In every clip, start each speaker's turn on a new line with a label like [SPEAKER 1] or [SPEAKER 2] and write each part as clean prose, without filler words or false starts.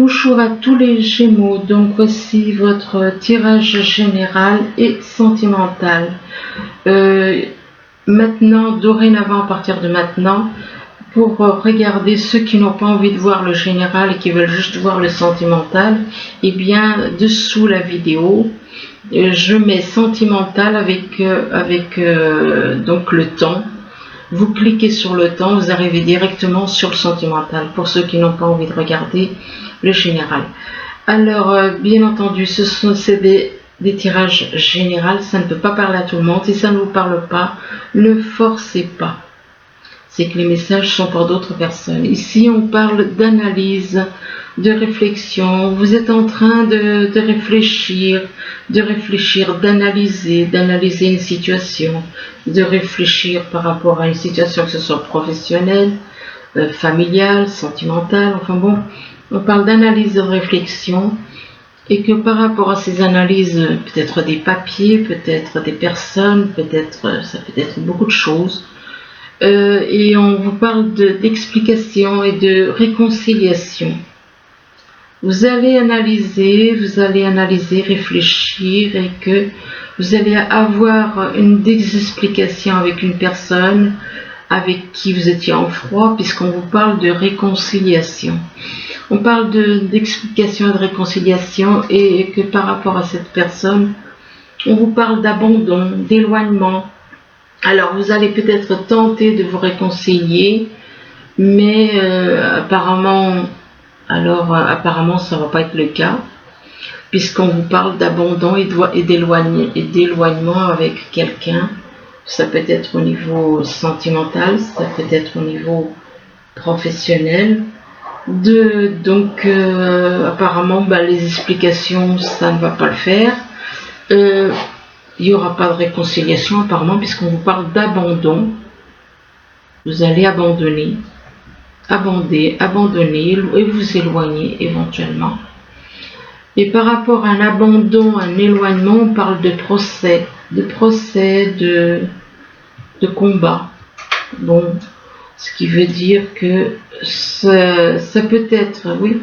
[SPEAKER 1] Bonjour à tous les Gémeaux, donc voici votre tirage général et sentimental. Maintenant, dorénavant, à partir de maintenant, pour regarder ceux qui n'ont pas envie de voir le général et qui veulent juste voir le sentimental, eh bien, dessous la vidéo, je mets sentimental avec donc le temps. Vous cliquez sur le temps, vous arrivez directement sur le sentimental, pour ceux qui n'ont pas envie de regarder le général. Alors, bien entendu, c'est des tirages généraux, ça ne peut pas parler à tout le monde. Si ça ne vous parle pas, ne forcez pas. C'est que les messages sont pour d'autres personnes. Ici, on parle d'analyse, de réflexion. Vous êtes en train de réfléchir, d'analyser une situation, de réfléchir par rapport à une situation, que ce soit professionnelle, familiale, sentimentale, enfin bon, on parle d'analyse, de réflexion, et que par rapport à ces analyses, peut-être des papiers, peut-être des personnes, ça peut être beaucoup de choses, et on vous parle d'explication et de réconciliation. Vous allez analyser, réfléchir, et que vous allez avoir une explication avec une personne avec qui vous étiez en froid, puisqu'on vous parle de réconciliation. On parle d'explication et de réconciliation, et que par rapport à cette personne, on vous parle d'abandon, d'éloignement. Alors vous allez peut-être tenter de vous réconcilier, mais apparemment ça ne va pas être le cas, puisqu'on vous parle d'abandon et d'éloignement avec quelqu'un. Ça peut être au niveau sentimental, ça peut être au niveau professionnel. Donc apparemment les explications, ça ne va pas le faire. Il n'y aura pas de réconciliation apparemment, puisqu'on vous parle d'abandon. Vous allez abandonner et vous éloigner éventuellement. Et par rapport à un abandon, un éloignement, on parle de procès, de combat. Bon, ce qui veut dire que ça peut être, oui,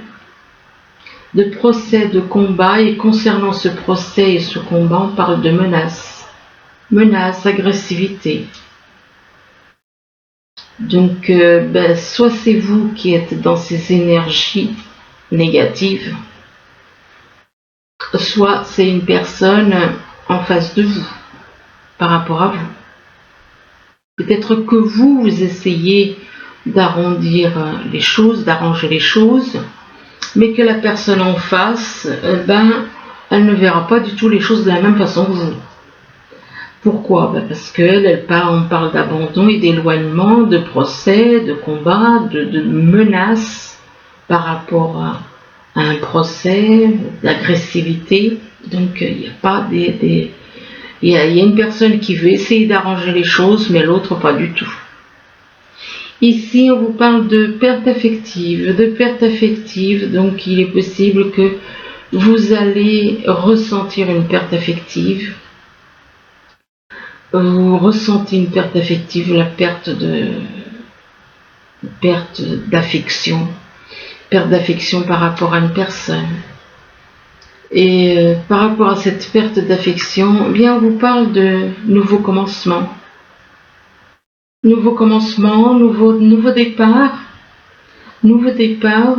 [SPEAKER 1] de procès, de combat, et concernant ce procès et ce combat, on parle de menaces, agressivité. Donc, soit c'est vous qui êtes dans ces énergies négatives, soit c'est une personne en face de vous, par rapport à vous. Peut-être que vous essayez d'arranger les choses, mais que la personne en face, elle ne verra pas du tout les choses de la même façon que vous. Pourquoi? Parce on parle d'abandon et d'éloignement, de procès, de combat, de menaces par rapport à un procès, d'agressivité. Donc il n'y a pas il y a une personne qui veut essayer d'arranger les choses, mais l'autre pas du tout. Ici, on vous parle de perte affective, donc il est possible que vous allez ressentir une perte affective. Vous ressentez une perte affective, la perte d'affection par rapport à une personne. Et par rapport à cette perte d'affection, on vous parle de nouveau commencement, nouveau départ,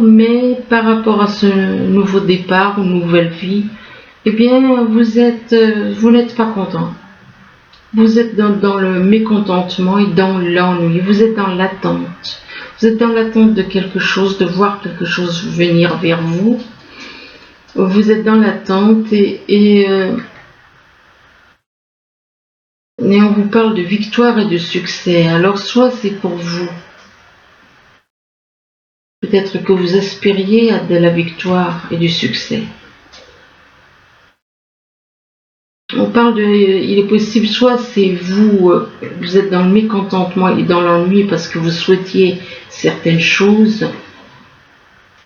[SPEAKER 1] mais par rapport à ce nouveau départ ou nouvelle vie, vous n'êtes pas content. Vous êtes dans le mécontentement et dans l'ennui. Vous êtes dans l'attente. Vous êtes dans l'attente de quelque chose, de voir quelque chose venir vers vous. Vous êtes dans l'attente et on vous parle de victoire et de succès. Alors soit c'est pour vous. Peut-être que vous aspiriez à de la victoire et du succès. On parle il est possible, soit c'est vous êtes dans le mécontentement et dans l'ennui parce que vous souhaitiez certaines choses,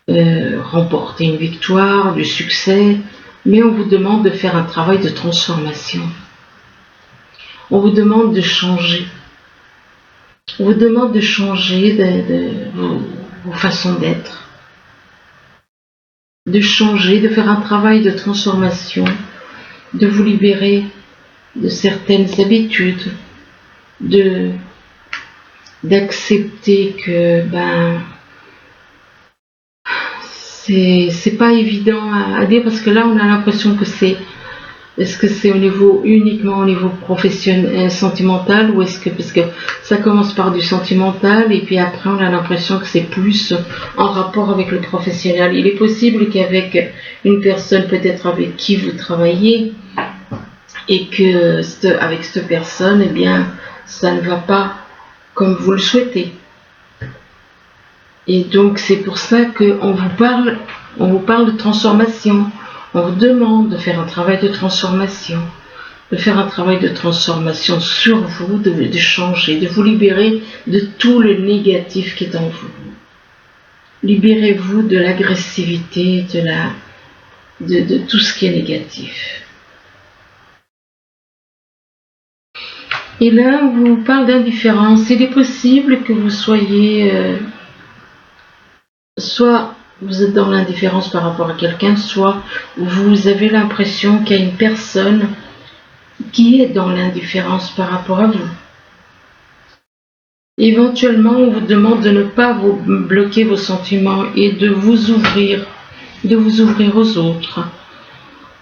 [SPEAKER 1] remporter une victoire, du succès, mais on vous demande de faire un travail de transformation. On vous demande de changer. On vous demande de changer vos façons d'être. de changer, de faire un travail de transformation, de vous libérer de certaines habitudes, d'accepter que c'est pas évident à dire, parce que là on a l'impression que est-ce que c'est uniquement au niveau professionnel, sentimental, ou est-ce que, parce que ça commence par du sentimental et puis après on a l'impression que c'est plus en rapport avec le professionnel. Il est possible qu'avec une personne peut-être avec qui vous travaillez et que avec cette personne, eh bien, ça ne va pas comme vous le souhaitez. Et donc c'est pour ça qu'on vous parle de transformation. On vous demande de faire un travail de transformation, sur vous, de changer, de vous libérer de tout le négatif qui est en vous. Libérez-vous de l'agressivité, de tout ce qui est négatif. Et là, on vous parle d'indifférence. Il est possible que vous soyez soit vous êtes dans l'indifférence par rapport à quelqu'un, soit vous avez l'impression qu'il y a une personne qui est dans l'indifférence par rapport à vous. Éventuellement, on vous demande de ne pas vous bloquer vos sentiments et de vous ouvrir aux autres.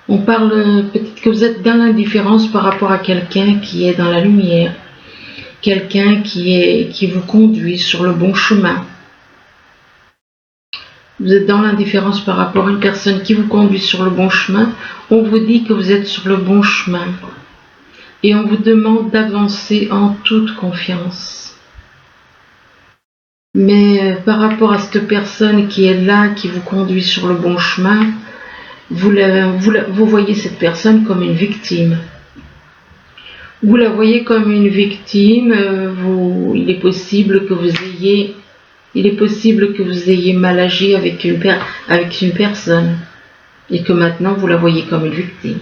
[SPEAKER 1] On parle peut-être que vous êtes dans l'indifférence par rapport à quelqu'un qui est dans la lumière, quelqu'un qui vous conduit sur le bon chemin. Vous êtes dans l'indifférence par rapport à une personne qui vous conduit sur le bon chemin. On vous dit que vous êtes sur le bon chemin. Et on vous demande d'avancer en toute confiance. Mais par rapport à cette personne qui est là, qui vous conduit sur le bon chemin, vous voyez cette personne comme une victime. Vous la voyez comme une victime. Il est possible que vous ayez mal agi avec une personne et que maintenant vous la voyez comme une victime.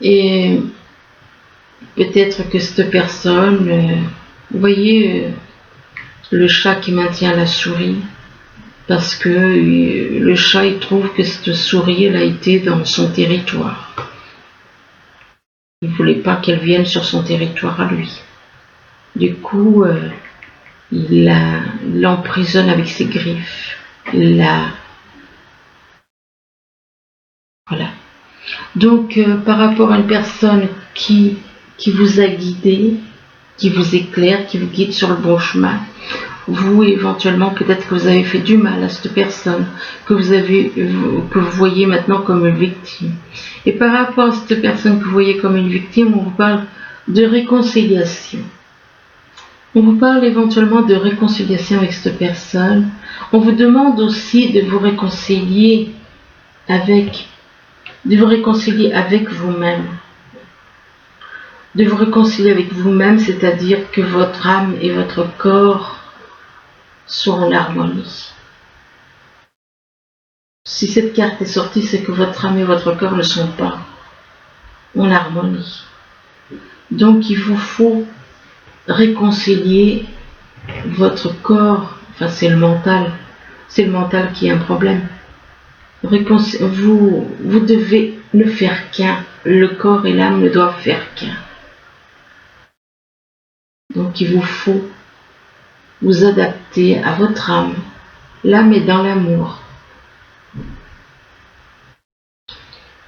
[SPEAKER 1] Et peut-être que cette personne, vous voyez le chat qui maintient la souris, parce que le chat il trouve que cette souris elle a été dans son territoire. Il ne voulait pas qu'elle vienne sur son territoire à lui. Du coup, il l'emprisonne avec ses griffes. Voilà. Donc, par rapport à une personne qui vous a guidé, qui vous éclaire, qui vous guide sur le bon chemin, vous, éventuellement, peut-être que vous avez fait du mal à cette personne, que vous voyez maintenant comme une victime. Et par rapport à cette personne que vous voyez comme une victime, on vous parle de réconciliation. On vous parle éventuellement de réconciliation avec cette personne. On vous demande aussi de vous réconcilier avec vous-même. De vous réconcilier avec vous-même, c'est-à-dire que votre âme et votre corps soient en harmonie. Si cette carte est sortie, c'est que votre âme et votre corps ne sont pas en harmonie. Donc il vous faut réconcilier votre corps, enfin c'est le mental qui est un problème. Vous devez ne faire qu'un, le corps et l'âme ne doivent faire qu'un. Donc il vous faut vous adapter à votre âme. L'âme est dans l'amour.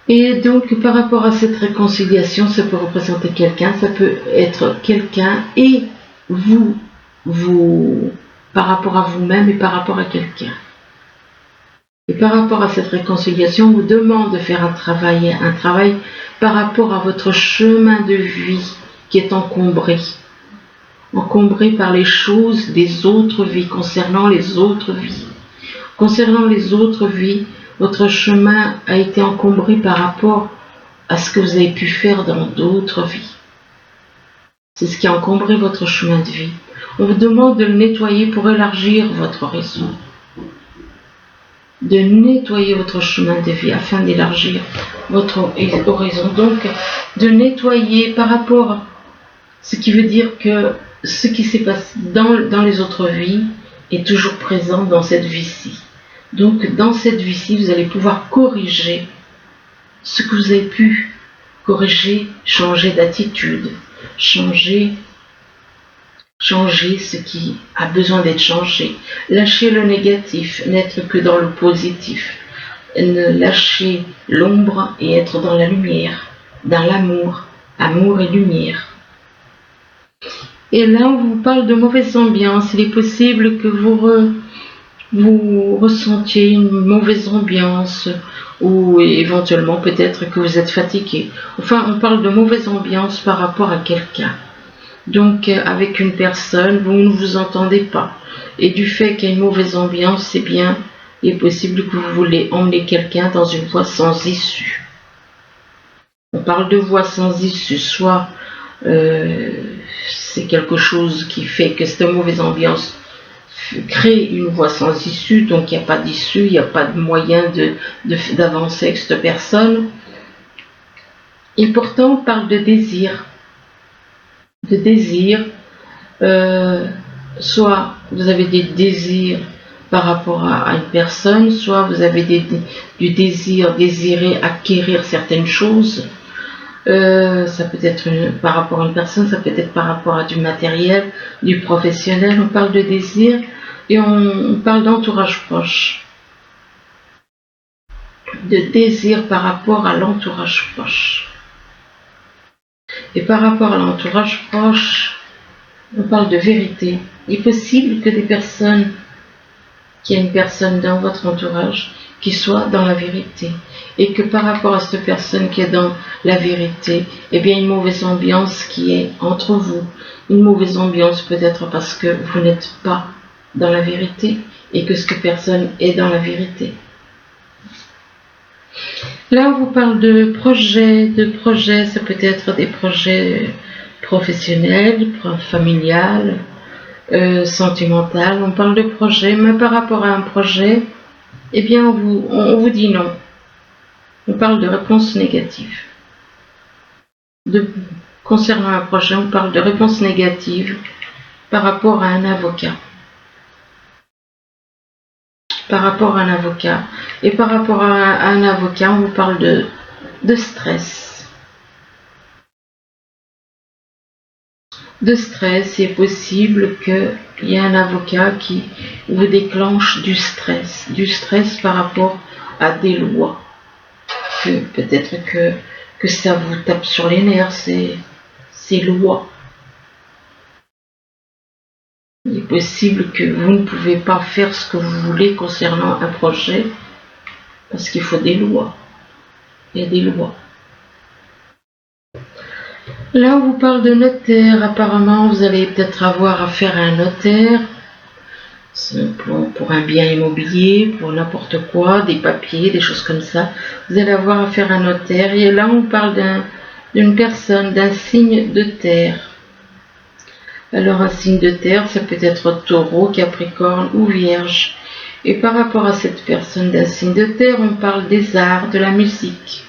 [SPEAKER 1] Et donc par rapport à cette réconciliation, ça peut représenter quelqu'un, ça peut être quelqu'un et vous par rapport à vous-même et par rapport à quelqu'un. Et par rapport à cette réconciliation, on vous demande de faire un travail par rapport à votre chemin de vie qui est encombré par les choses des autres vies, concernant les autres vies. Concernant les autres vies, votre chemin a été encombré par rapport à ce que vous avez pu faire dans d'autres vies. C'est ce qui a encombré votre chemin de vie. On vous demande de le nettoyer pour élargir votre horizon. De nettoyer votre chemin de vie afin d'élargir votre horizon. Donc, de nettoyer par rapport à ce qui veut dire que ce qui s'est passé dans les autres vies est toujours présent dans cette vie-ci. Donc dans cette vie-ci, vous allez pouvoir corriger ce que vous avez pu corriger, changer d'attitude, changer ce qui a besoin d'être changé, lâcher le négatif, n'être que dans le positif, lâcher l'ombre et être dans la lumière, dans l'amour, amour et lumière. Et là, on vous parle de mauvaise ambiance. Il est possible que vous ressentiez une mauvaise ambiance ou éventuellement peut-être que vous êtes fatigué. Enfin, on parle de mauvaise ambiance par rapport à quelqu'un. Donc, avec une personne, vous ne vous entendez pas. Et du fait qu'il y a une mauvaise ambiance, c'est bien, il est possible que vous voulez emmener quelqu'un dans une voie sans issue. On parle de voie sans issue, soit c'est quelque chose qui fait que cette mauvaise ambiance crée une voie sans issue, donc il n'y a pas d'issue, il n'y a pas de moyen d'avancer avec cette personne. Et pourtant, on parle de désir. De désir, soit vous avez des désirs par rapport à une personne, soit vous avez du désir, désirer acquérir certaines choses. Ça peut être par rapport à une personne, ça peut être par rapport à du matériel, du professionnel. On parle de désir et on parle d'entourage proche. De désir par rapport à l'entourage proche. Et par rapport à l'entourage proche, on parle de vérité. Il est possible que qu'il y ait une personne dans votre entourage qui soit dans la vérité. Et que par rapport à cette personne qui est dans la vérité, eh bien une mauvaise ambiance qui est entre vous. Une mauvaise ambiance peut-être parce que vous n'êtes pas dans la vérité et que cette personne est dans la vérité. Là, on vous parle de projets, ça peut être des projets professionnels, familiales, sentimentales. On parle de projets, mais par rapport à un projet, eh bien, on vous dit non. On parle de réponse négative. Concernant un projet, on parle de réponse négative par rapport à un avocat. Par rapport à un avocat. Et par rapport à un avocat, on vous parle de stress. De stress, il est possible qu'il y ait un avocat qui vous déclenche du stress par rapport à des lois. Peut-être que ça vous tape sur les nerfs, ces lois. Il est possible que vous ne pouvez pas faire ce que vous voulez concernant un projet parce qu'il faut des lois. Il y a des lois. Là, on vous parle de notaire. Apparemment, vous allez peut-être avoir affaire à un notaire pour un bien immobilier, pour n'importe quoi, des papiers, des choses comme ça. Vous allez avoir affaire à un notaire. Et là, on parle d'une personne, d'un signe de terre. Alors, un signe de terre, ça peut être Taureau, Capricorne ou Vierge. Et par rapport à cette personne d'un signe de terre, on parle des arts, de la musique.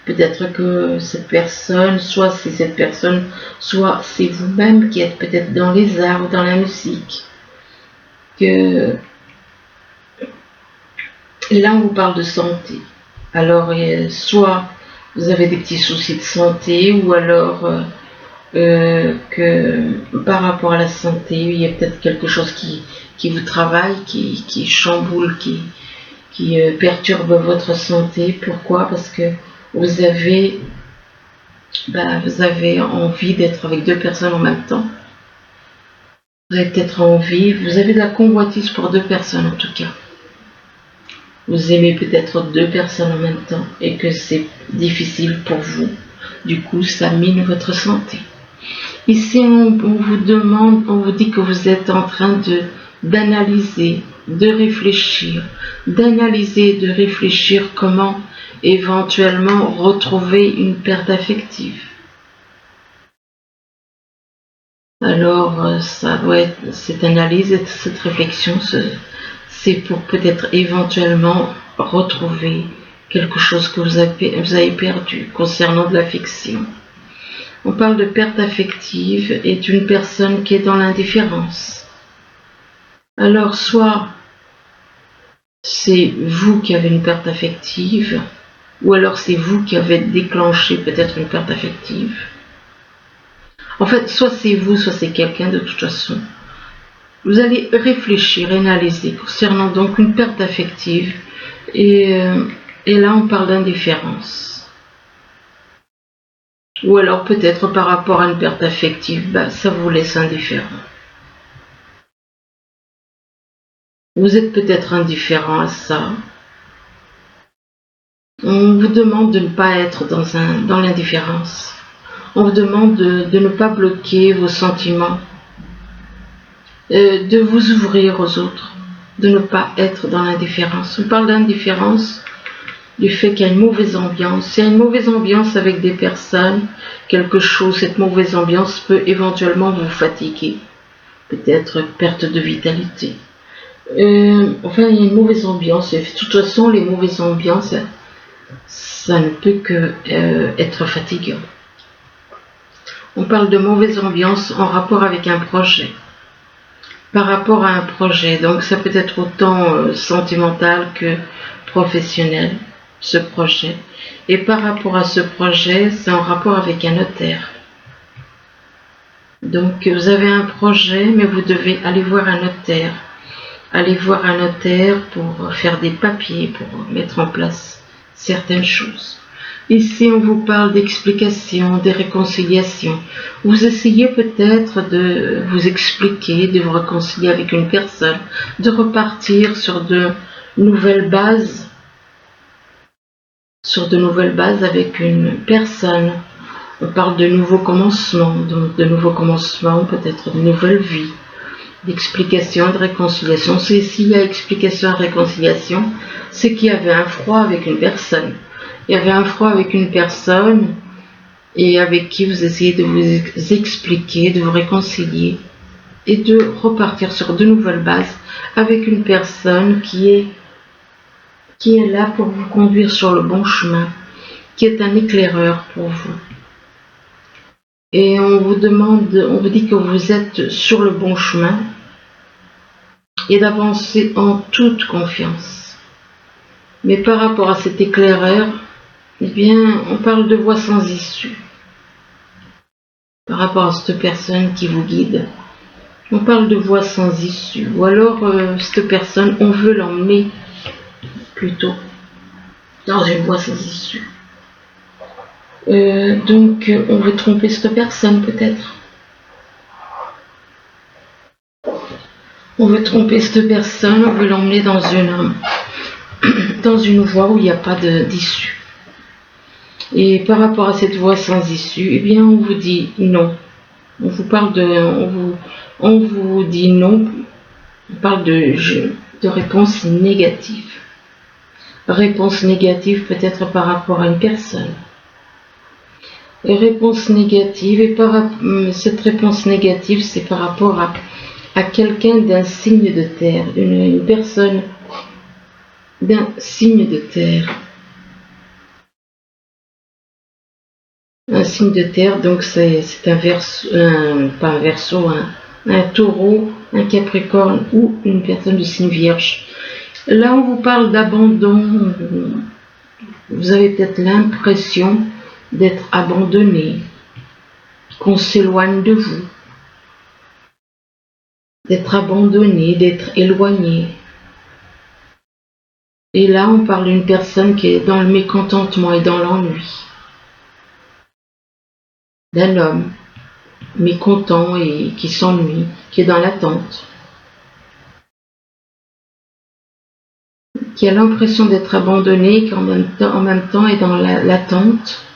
[SPEAKER 1] Peut-être que cette personne, soit c'est cette personne, soit c'est vous-même qui êtes peut-être dans les arts ou dans la musique. Que là, on vous parle de santé. Alors, soit vous avez des petits soucis de santé, ou alors que par rapport à la santé, il y a peut-être quelque chose qui vous travaille, qui chamboule, qui perturbe votre santé. Pourquoi? Parce que vous avez envie d'être avec deux personnes en même temps. Vous avez peut-être envie, vous avez de la convoitise pour deux personnes en tout cas. Vous aimez peut-être deux personnes en même temps et que c'est difficile pour vous. Du coup, ça mine votre santé. Ici, on vous dit que vous êtes en train d'analyser, de réfléchir comment éventuellement retrouver une perte affective. Alors, ça doit être cette analyse et cette réflexion, c'est pour peut-être éventuellement retrouver quelque chose que vous avez perdu concernant de l'affection. On parle de perte affective et d'une personne qui est dans l'indifférence. Alors, soit c'est vous qui avez une perte affective, ou alors c'est vous qui avez déclenché peut-être une perte affective. En fait, soit c'est vous, soit c'est quelqu'un de toute façon. Vous allez réfléchir, analyser concernant donc une perte affective. Et là, on parle d'indifférence. Ou alors peut-être par rapport à une perte affective, ça vous laisse indifférent. Vous êtes peut-être indifférent à ça. On vous demande de ne pas être dans l'indifférence. On vous demande de ne pas bloquer vos sentiments, de vous ouvrir aux autres, de ne pas être dans l'indifférence. On parle d'indifférence, du fait qu'il y a une mauvaise ambiance. Il y a une mauvaise ambiance avec des personnes, quelque chose, cette mauvaise ambiance peut éventuellement vous fatiguer, peut-être perte de vitalité. Enfin, il y a une mauvaise ambiance. De toute façon, les mauvaises ambiances, ça ne peut que être fatigant. On parle de mauvaise ambiance en rapport avec un projet. Par rapport à un projet, donc ça peut être autant sentimental que professionnel, ce projet. Et par rapport à ce projet, c'est en rapport avec un notaire. Donc vous avez un projet, mais vous devez aller voir un notaire. Aller voir un notaire pour faire des papiers, pour mettre en place certaines choses. Ici, on vous parle d'explications, des réconciliations. Vous essayez peut-être de vous expliquer, de vous réconcilier avec une personne, de repartir sur de nouvelles bases, avec une personne. On parle de nouveaux commencements, donc de nouveaux commencements, peut-être de nouvelles vies, d'explication, de réconciliation. S'il y a explication et réconciliation, c'est qu'il y avait un froid avec une personne. Il y avait un froid avec une personne et avec qui vous essayez de vous expliquer, de vous réconcilier et de repartir sur de nouvelles bases avec une personne qui est là pour vous conduire sur le bon chemin, qui est un éclaireur pour vous. Et on vous dit que vous êtes sur le bon chemin et d'avancer en toute confiance. Mais par rapport à cet éclaireur, eh bien, on parle de voie sans issue. Par rapport à cette personne qui vous guide, on parle de voie sans issue. Ou alors, cette personne, on veut l'emmener plutôt dans une voie sans issue. Donc, on veut tromper cette personne peut-être. On veut tromper cette personne, on veut l'emmener dans une voie où il n'y a pas d'issue. Et par rapport à cette voie sans issue, eh bien, on vous dit non. On vous dit non. On parle de réponse négative. Réponse négative peut-être par rapport à une personne. Et réponse négative, et cette réponse négative, c'est par rapport à quelqu'un d'un signe de terre, une personne d'un signe de terre. Un signe de terre, donc c'est un verseau, pas un verseau, un taureau, un capricorne ou une personne du signe vierge. Là, on vous parle d'abandon. Vous avez peut-être l'impression d'être abandonné, qu'on s'éloigne de vous, d'être abandonné, d'être éloigné. Et là, on parle d'une personne qui est dans le mécontentement et dans l'ennui. D'un homme mécontent et qui s'ennuie, qui est dans l'attente, qui a l'impression d'être abandonné, qui en même temps est dans l'attente.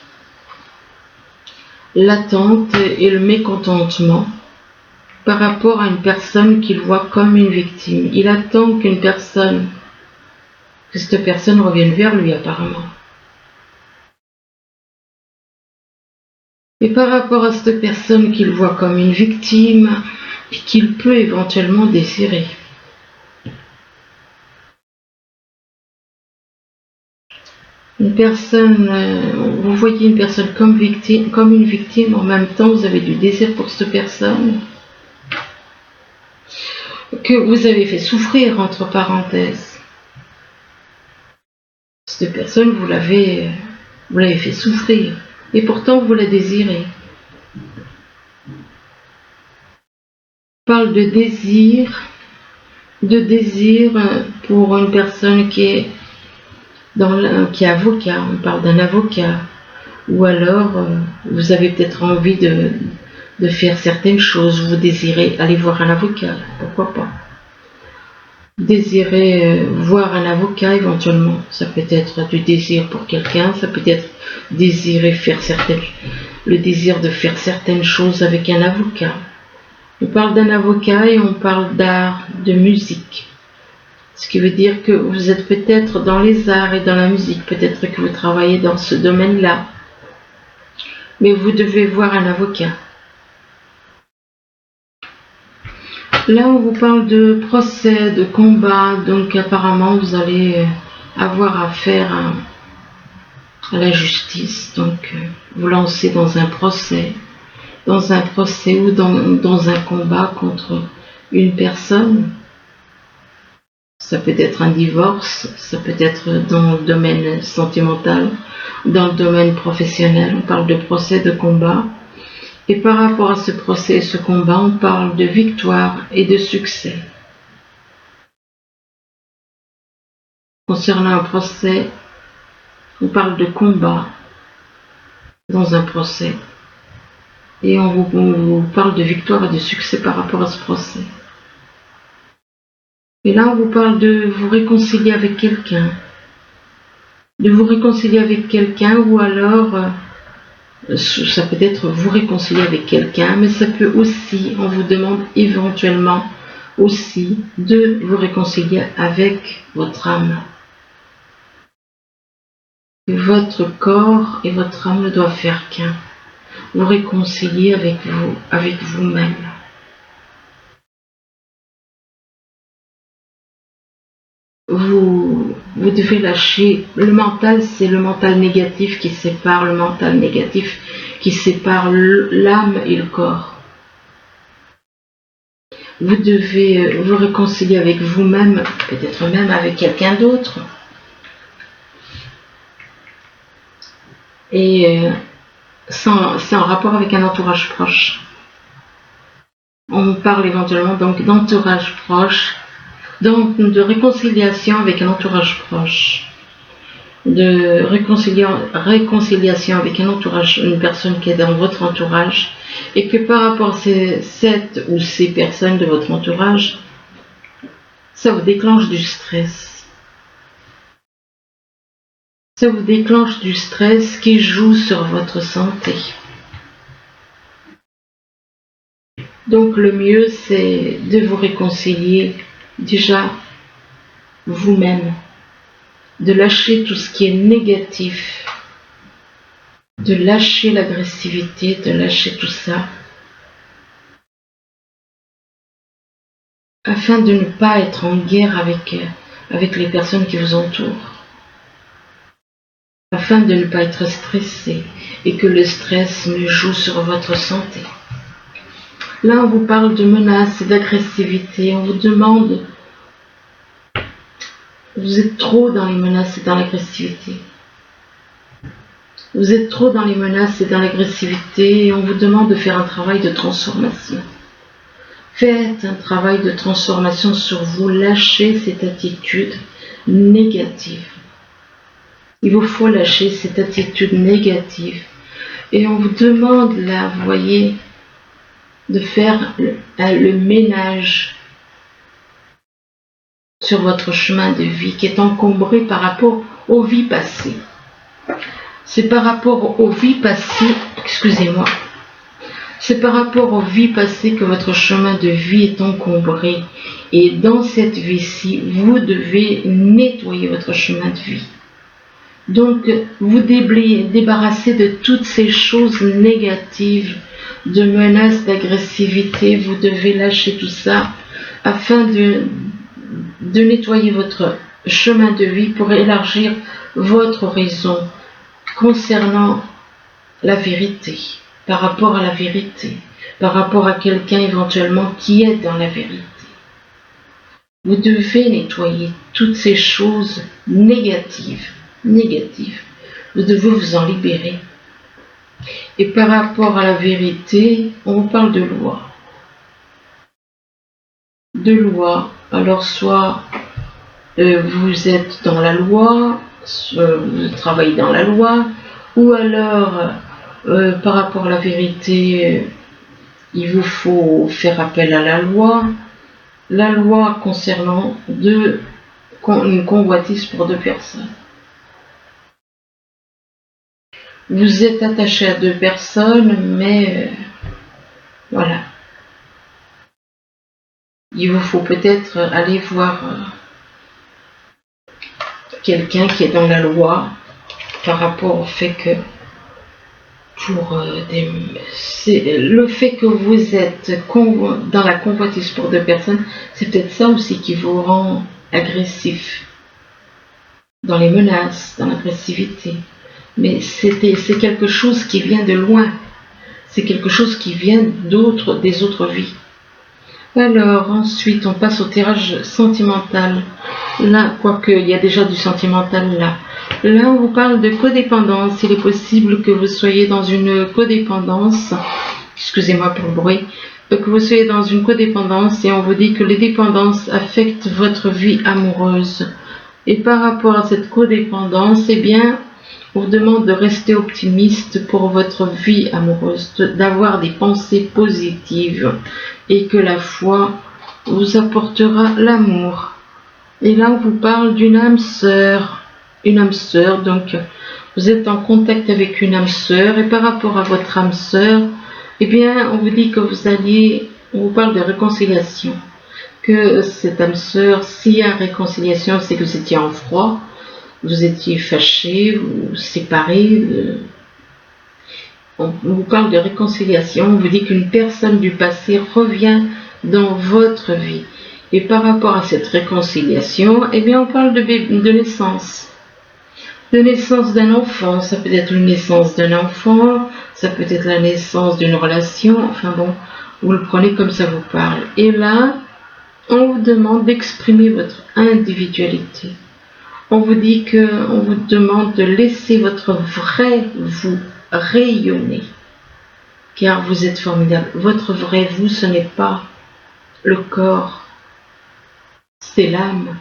[SPEAKER 1] L'attente et le mécontentement par rapport à une personne qu'il voit comme une victime. Il attend que cette personne revienne vers lui apparemment. Et par rapport à cette personne qu'il voit comme une victime et qu'il peut éventuellement désirer. Une personne, vous voyez une personne comme une victime, en même temps vous avez du désir pour cette personne que vous avez fait souffrir entre parenthèses. Cette personne, vous l'avez fait souffrir. Et pourtant, vous la désirez. On parle de désir pour une personne qui est avocat. On parle d'un avocat. Ou alors, vous avez peut-être envie de faire certaines choses. Vous désirez aller voir un avocat. Pourquoi pas? Vous désirez voir un avocat éventuellement. Ça peut être du désir pour quelqu'un. Ça peut être le désir de faire certaines choses avec un avocat. On parle d'un avocat et on parle d'art, de musique. Ce qui veut dire que vous êtes peut-être dans les arts et dans la musique. Peut-être que vous travaillez dans ce domaine-là. Mais vous devez voir un avocat. Là, on vous parle de procès, de combat, donc apparemment vous allez avoir affaire à la justice, donc vous lancez dans un procès ou dans un combat contre une personne. Ça peut être un divorce, ça peut être dans le domaine sentimental, dans le domaine professionnel, on parle de procès, de combat. Et par rapport à ce procès et ce combat, on parle de victoire et de succès. Concernant un procès, on parle de combat dans un procès. Et on vous parle de victoire et de succès par rapport à ce procès. Et là, on vous parle de vous réconcilier avec quelqu'un. De vous réconcilier avec quelqu'un ou alors... ça peut être vous réconcilier avec quelqu'un, mais ça peut aussi, on vous demande éventuellement aussi de vous réconcilier avec votre âme. Votre corps et votre âme ne doivent faire qu'un. Vous réconcilier avec vous-même. Vous devez lâcher. Le mental, c'est le mental négatif qui sépare l'âme et le corps. Vous devez vous réconcilier avec vous-même, peut-être même avec quelqu'un d'autre. Et c'est en rapport avec un entourage proche. On parle éventuellement donc d'entourage proche, donc de réconciliation avec un entourage proche, de réconciliation avec une personne qui est dans votre entourage, et que par rapport à cette ou ces personnes de votre entourage, ça vous déclenche du stress. Ça vous déclenche du stress qui joue sur votre santé. Donc le mieux, c'est de vous réconcilier déjà vous-même, de lâcher tout ce qui est négatif, de lâcher l'agressivité, de lâcher tout ça, afin de ne pas être en guerre avec les personnes qui vous entourent, afin de ne pas être stressé et que le stress ne joue sur votre santé. Là, on vous parle de menaces et d'agressivité. On vous demande, vous êtes trop dans les menaces et dans l'agressivité. Vous êtes trop dans les menaces et dans l'agressivité et on vous demande de faire un travail de transformation. Faites un travail de transformation sur vous. Lâchez cette attitude négative. Il vous faut lâcher cette attitude négative. Et on vous demande là, vous voyez, de faire le ménage sur votre chemin de vie qui est encombré par rapport aux vies passées. C'est par rapport aux vies passées, excusez-moi, c'est par rapport aux vies passées que votre chemin de vie est encombré. Et dans cette vie-ci, vous devez nettoyer votre chemin de vie. Donc, vous débarrasser de toutes ces choses négatives, de menaces, d'agressivité. Vous devez lâcher tout ça afin de nettoyer votre chemin de vie pour élargir votre horizon concernant la vérité, par rapport à la vérité, par rapport à quelqu'un éventuellement qui est dans la vérité. Vous devez nettoyer toutes ces choses négatives négative. Vous devez vous en libérer. Et par rapport à la vérité, on parle de loi. De loi. Alors soit vous êtes dans la loi, vous travaillez dans la loi, ou alors par rapport à la vérité, il vous faut faire appel à la loi concernant une convoitise pour 2 personnes. Vous êtes attaché à 2 personnes, mais voilà. Il vous faut peut-être aller voir quelqu'un qui est dans la loi par rapport au fait que le fait que vous êtes dans la convoitise pour 2 personnes, c'est peut-être ça aussi qui vous rend agressif, dans les menaces, dans l'agressivité. Mais c'est quelque chose qui vient de loin, c'est quelque chose qui vient des autres vies. Alors ensuite on passe au tirage sentimental. Là, quoique il y a déjà du sentimental là. Là on vous parle de codépendance. Il est possible que vous soyez dans une codépendance, excusez-moi pour le bruit, que vous soyez dans une codépendance et on vous dit que les dépendances affectent votre vie amoureuse. Et par rapport à cette codépendance, eh bien, on vous demande de rester optimiste pour votre vie amoureuse, d'avoir des pensées positives et que la foi vous apportera l'amour. Et là, on vous parle d'une âme sœur. Une âme sœur, donc vous êtes en contact avec une âme sœur et par rapport à votre âme sœur, eh bien, on vous dit que on vous parle de réconciliation. Que cette âme sœur, s'il y a réconciliation, c'est que vous étiez en froid, vous étiez fâchés, vous séparés. On vous parle de réconciliation, on vous dit qu'une personne du passé revient dans votre vie. Et par rapport à cette réconciliation, eh bien, on parle de naissance. De naissance d'un enfant, ça peut être une naissance d'un enfant, ça peut être la naissance d'une relation, enfin bon, vous le prenez comme ça vous parle. Et là, on vous demande d'exprimer votre individualité. On vous demande de laisser votre vrai vous rayonner, car vous êtes formidable. Votre vrai vous, ce n'est pas le corps, c'est l'âme.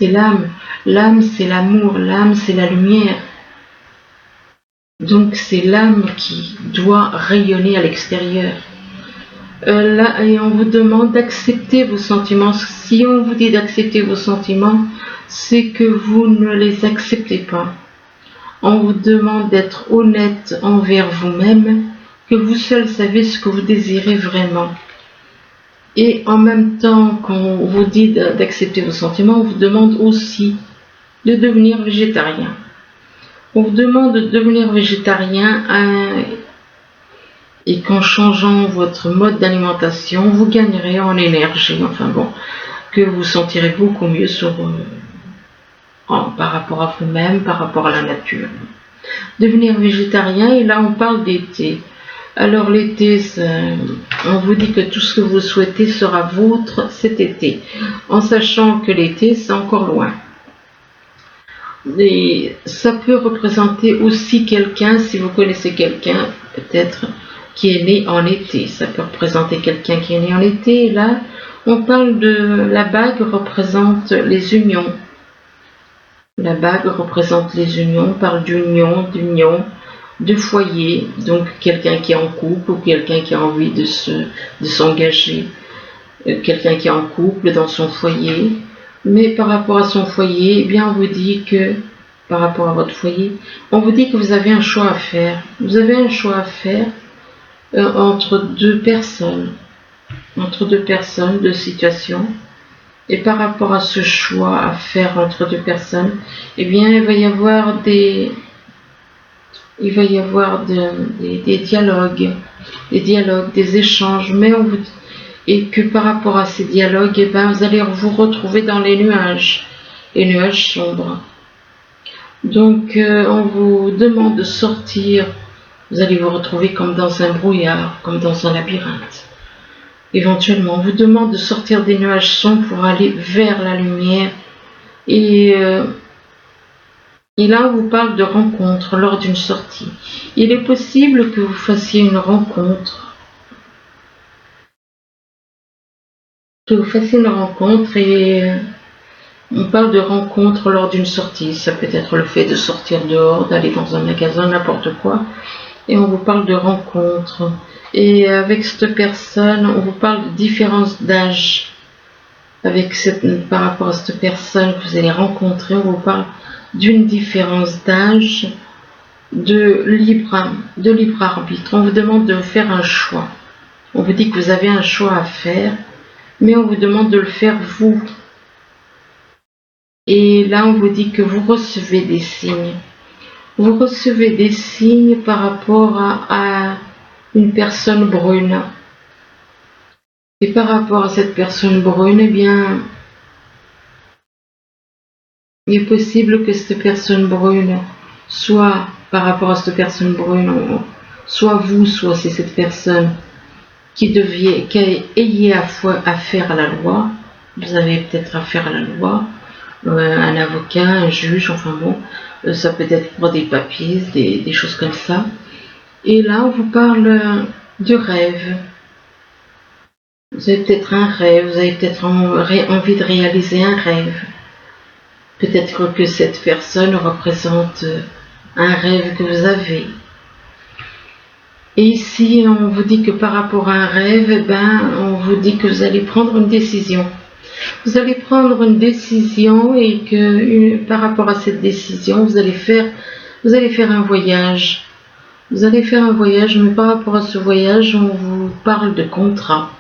[SPEAKER 1] C'est l'âme. L'âme, c'est l'amour. L'âme, c'est la lumière. Donc, c'est l'âme qui doit rayonner à l'extérieur. Là, et on vous demande d'accepter vos sentiments. Si on vous dit d'accepter vos sentiments, c'est que vous ne les acceptez pas. On vous demande d'être honnête envers vous-même, que vous seul savez ce que vous désirez vraiment. Et en même temps qu'on vous dit d'accepter vos sentiments, on vous demande aussi de devenir végétarien. On vous demande de devenir végétarien et qu'en changeant votre mode d'alimentation, vous gagnerez en énergie. Enfin bon, que vous sentirez beaucoup mieux par rapport à vous-même, par rapport à la nature. Devenir végétarien, et là on parle d'été. Alors l'été, on vous dit que tout ce que vous souhaitez sera vôtre cet été, en sachant que l'été, c'est encore loin. Et ça peut représenter aussi quelqu'un, si vous connaissez quelqu'un, peut-être, qui est né en été. Ça peut représenter quelqu'un qui est né en été. Et là, on parle de la bague représente les unions. La bague représente les unions, on parle d'union, de foyer, donc quelqu'un qui est en couple ou quelqu'un qui a envie de s'engager, quelqu'un qui est en couple dans son foyer, mais par rapport à son foyer, eh bien on vous dit que, par rapport à votre foyer, on vous dit que vous avez un choix à faire. Vous avez un choix à faire entre 2 personnes, deux situations, et par rapport à ce choix à faire entre 2 personnes, eh bien il va y avoir des dialogues, des échanges, et que par rapport à ces dialogues, eh ben, vous allez vous retrouver dans les nuages sombres. Donc on vous demande de sortir, vous allez vous retrouver comme dans un brouillard, comme dans un labyrinthe. Éventuellement, on vous demande de sortir des nuages sombres pour aller vers la lumière et Et là, on vous parle de rencontre lors d'une sortie. Il est possible que vous fassiez une rencontre. Et on parle de rencontre lors d'une sortie. Ça peut être le fait de sortir dehors, d'aller dans un magasin, n'importe quoi. Et on vous parle de rencontre. Et avec cette personne, on vous parle de différence d'âge. Par rapport à cette personne que vous allez rencontrer, on vous parle d'une différence d'âge, de libre arbitre. On vous demande de faire un choix. On vous dit que vous avez un choix à faire, mais on vous demande de le faire vous. Et là, on vous dit que vous recevez des signes. Vous recevez des signes par rapport à une personne brune. Et par rapport à cette personne brune, eh bien, il est possible que cette personne brune, soit par rapport à cette personne brune, soit vous, soit c'est cette personne qui ayez affaire à la loi. Vous avez peut-être affaire à la loi, un avocat, un juge, enfin bon, ça peut être pour des papiers, des choses comme ça. Et là, on vous parle de rêve. Vous avez peut-être un rêve, vous avez peut-être envie de réaliser un rêve. Peut-être que cette personne représente un rêve que vous avez. Et ici, on vous dit que par rapport à un rêve, on vous dit que vous allez prendre une décision. Vous allez prendre une décision et que par rapport à cette décision, vous allez faire un voyage. Vous allez faire un voyage, mais par rapport à ce voyage, on vous parle de contrat.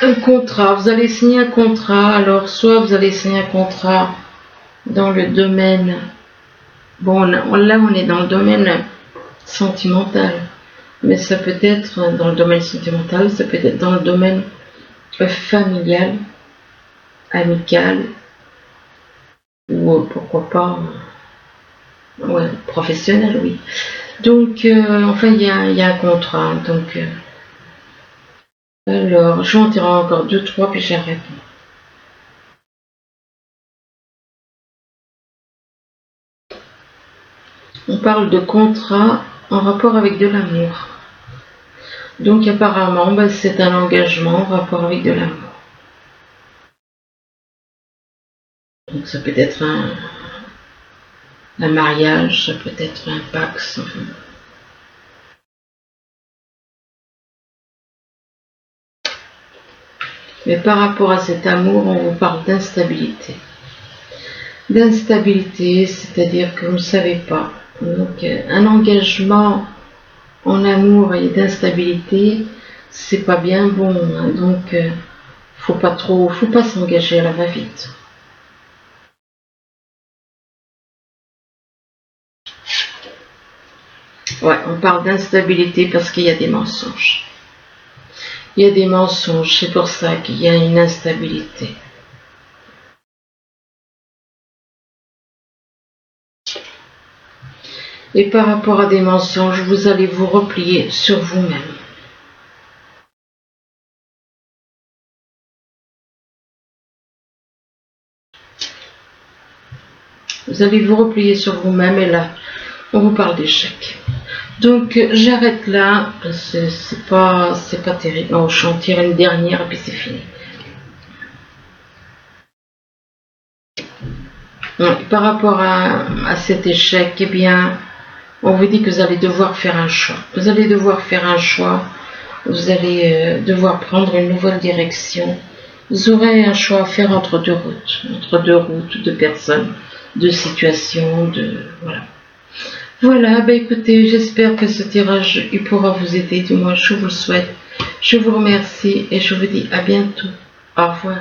[SPEAKER 1] Un contrat, vous allez signer un contrat. Alors, soit vous allez signer un contrat dans le domaine, là on est dans le domaine sentimental, mais ça peut être dans le domaine sentimental, ça peut être dans le domaine familial, amical, ou pourquoi pas, professionnel, oui. Donc, il y a un contrat, donc... alors, je vais en tirer encore 2, 3, puis j'arrête. On parle de contrat en rapport avec de l'amour. Donc apparemment, c'est un engagement en rapport avec de l'amour. Donc ça peut être un mariage, ça peut être un pax. Mais par rapport à cet amour, on vous parle d'instabilité. D'instabilité, c'est-à-dire que vous ne savez pas. Donc un engagement en amour et d'instabilité, c'est pas bien bon. Hein. Donc faut pas s'engager à la va-vite. Ouais, on parle d'instabilité parce qu'il y a des mensonges. Il y a des mensonges, c'est pour ça qu'il y a une instabilité. Et par rapport à des mensonges, vous allez vous replier sur vous-même. Vous allez vous replier sur vous-même et là, on vous parle d'échec. Donc j'arrête là, c'est pas terrible. Non, je vais en tirer une dernière et puis c'est fini. Donc, par rapport à cet échec, eh bien, on vous dit que vous allez devoir faire un choix. Vous allez devoir faire un choix. Vous allez devoir prendre une nouvelle direction. Vous aurez un choix à faire entre deux routes, de personnes, de situations, voilà. Voilà, écoutez, j'espère que ce tirage il pourra vous aider. Du moins, je vous le souhaite. Je vous remercie et je vous dis à bientôt. Au revoir.